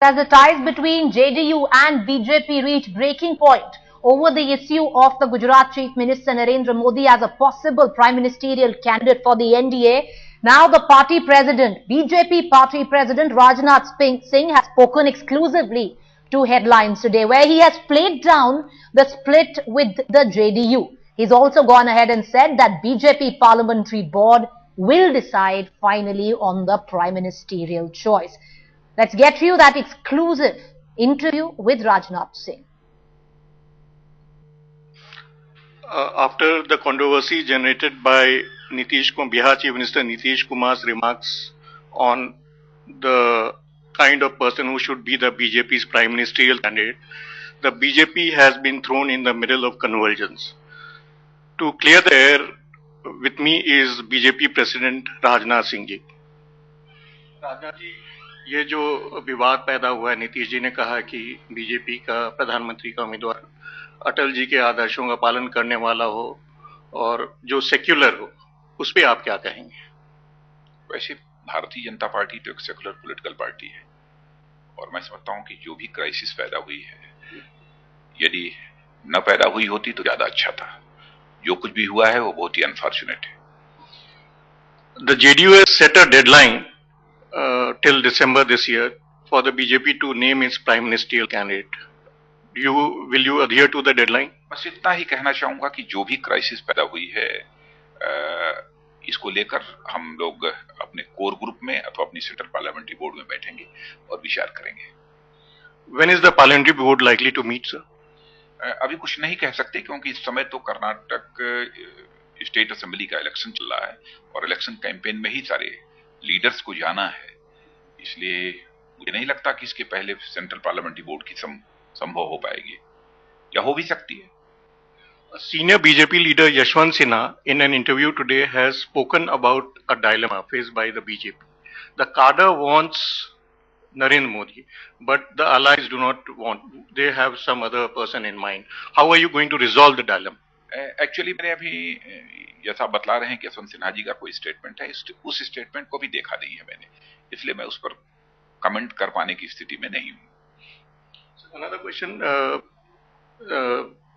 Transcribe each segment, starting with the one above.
As the ties between JDU and BJP reach breaking point over the issue of the Gujarat Chief Minister Narendra Modi as a possible prime ministerial candidate for the NDA, now the party president, BJP party president Rajnath Singh has spoken exclusively to Headlines today, where he has played down the split with the JDU. He's also gone ahead and said that BJP parliamentary board will decide finally on the prime ministerial choice. Let's get you that exclusive interview with Rajnath Singh. After the controversy generated by Bihar Chief Minister Nitish Kumar's remarks on the kind of person who should be the BJP's prime ministerial candidate, the BJP has been thrown in the middle of convergence. To clear the air, with me is BJP President Rajnath Singh ji. Rajnath ji, ये जो विवाद पैदा हुआ है, नीतीश जी ने कहा कि BJP का प्रधानमंत्री का उम्मीदवार अटल जी के आदर्शों का पालन करने वाला हो और जो सेक्युलर हो, उस पे आप क्या कहेंगे? वैसे भारतीय जनता पार्टी तो एक सेक्युलर पॉलिटिकल पार्टी है और मैं समझता हूं कि जो भी क्राइसिस पैदा हुई है, यदि न पैदा हुई होती तो ज्यादा अच्छा था। जो कुछ भी हुआ है वो बहुत ही अनफॉर्चुनेट है। The JDU has set a deadline till December this year for the BJP to name its prime ministerial candidate. Will you adhere to the deadline? बस इतना ही कहना चाहूंगा कि जो भी क्राइसिस पैदा हुई है, इसको लेकर हम लोग अपने कोर ग्रुप में अथवा अपनी सेंट्रल पार्लियामेंट्री बोर्ड में बैठेंगे और विचार करेंगे। When is the parliamentary board likely to meet, sir? अभी कुछ नहीं कह सकते क्योंकि इस समय तो कर्नाटक स्टेट असेंबली का इलेक्शन चल रहा है और इलेक्शन कैंपेन में ही सारे लीडर्स को जाना है, इसलिए मुझे नहीं लगता कि इसके पहले सेंट्रल पार्लियामेंट्री बोर्ड की संभव हो पाएगी, या हो भी सकती है। Senior BJP leader Yashwant Sinha in an interview today has spoken about a dilemma faced by the BJP. The cadre wants Narendra Modi, but the allies do not want. They have some other person in mind. How are you going to resolve the dilemma? Actually मैंने अभी जैसा बतला रहे हैं कि यशवंत सिन्हा जी का कोई statement है, उस स्टेटमेंट को भी देखा नहीं है मैंने, इसलिए मैं उस पर कमेंट कर पाने की स्थिति में नहीं हूं। Another question,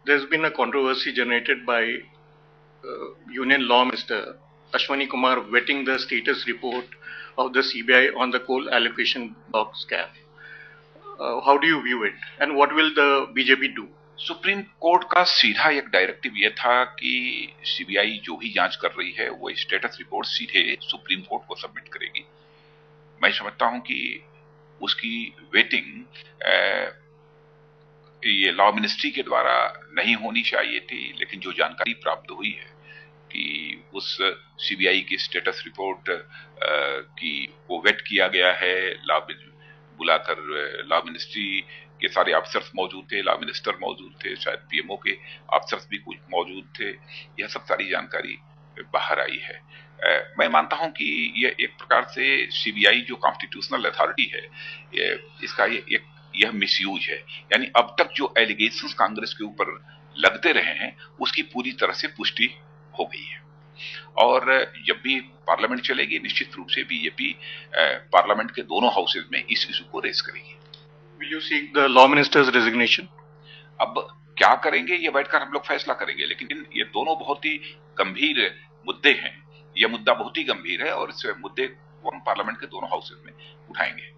there's been a controversy generated by Union Law Minister Ashwani Kumar vetting the status report of the CBI on the coal allocation block scam. How do you view it, and what will the BJP do? Supreme court का सीधा एक directive यह था कि CBI जो भी जांच कर रही है वो स्टेटस रिपोर्ट सीधे सुप्रीम कोर्ट को सबमिट करेगी। मैं समझता हूं कि उसकी वेटिंग ये लॉ मिनिस्ट्री के द्वारा नहीं होनी चाहिए थी, लेकिन जो जानकारी प्राप्त हुई है कि उस सीबीआई की स्टेटस रिपोर्ट की वो वेट किया गया है, बुलाकर लॉ मिनिस्ट्री के सारे अफसर्स मौजूद थे, लॉ मिनिस्टर मौजूद थे, शायद पीएमओ के अफसर्स भी कुछ मौजूद थे, यह सब सारी जानकारी बाहर आई है। मैं मानता हूं कि यह एक प्रकार से सीबीआई जो कॉन्स्टिट्यूशनल अथॉरिटी है, इसका यह मिसयूज है। यानी अब तक जो एलिगेशंस कांग्रेस के ऊपर लगते रहे हैं उसकी पूरी तरह से पुष्टि हो गई है और जब भी पार्लियामेंट चलेगी निश्चित रूप से बीजेपी पार्लियामेंट के दोनों हाउसेज में इस इशू को रेज करेगी। Will you seek the law minister's resignation? अब क्या करेंगे ये बैठकर हम लोग फैसला करेंगे, लेकिन ये दोनों बहुत ही गंभीर मुद्दे हैं। यह मुद्दा बहुत ही गंभीर है और इस मुद्दे को हम पार्लियामेंट के दोनों हाउसेज में उठाएंगे।